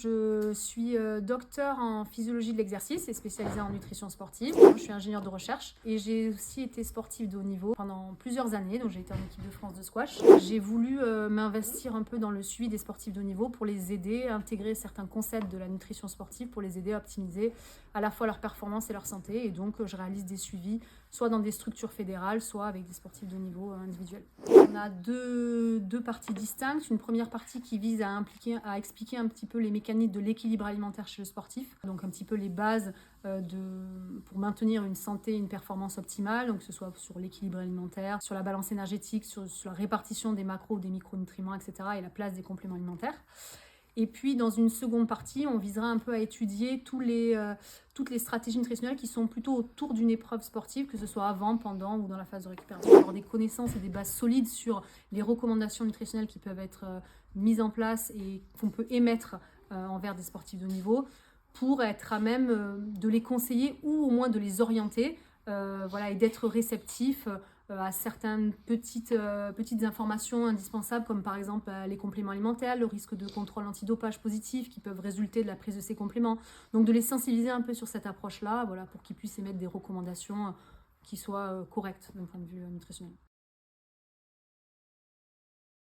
je suis docteur en physiologie de l'exercice et spécialisée en nutrition sportive. Je suis ingénieure de recherche et j'ai aussi été sportive de haut niveau pendant plusieurs années. Donc j'ai été en équipe de France de squash. J'ai voulu m'investir un peu dans le suivi des sportifs de haut niveau pour les aider à intégrer certains concepts de la nutrition sportive pour les aider à optimiser à la fois leur performance et leur santé. Et donc je réalise des suivis soit dans des structures fédérales, soit avec des sportifs de haut niveau individuels. On a deux parties distinctes. Une première partie qui vise à expliquer un petit peu les mécaniques de l'équilibre alimentaire chez le sportif, donc un petit peu les bases pour maintenir une santé, une performance optimale, donc que ce soit sur l'équilibre alimentaire, sur la balance énergétique, sur la répartition des macros ou des micronutriments, etc. et la place des compléments alimentaires. Et puis, dans une seconde partie, on visera un peu à étudier toutes les stratégies nutritionnelles qui sont plutôt autour d'une épreuve sportive, que ce soit avant, pendant ou dans la phase de récupération. Avoir des connaissances et des bases solides sur les recommandations nutritionnelles qui peuvent être mises en place et qu'on peut émettre envers des sportifs de haut niveau pour être à même de les conseiller ou au moins de les orienter et d'être réceptif à certaines petites informations indispensables comme par exemple les compléments alimentaires, le risque de contrôle antidopage positif qui peuvent résulter de la prise de ces compléments. Donc de les sensibiliser un peu sur cette approche-là pour qu'ils puissent émettre des recommandations qui soient correctes d'un point de vue nutritionnel.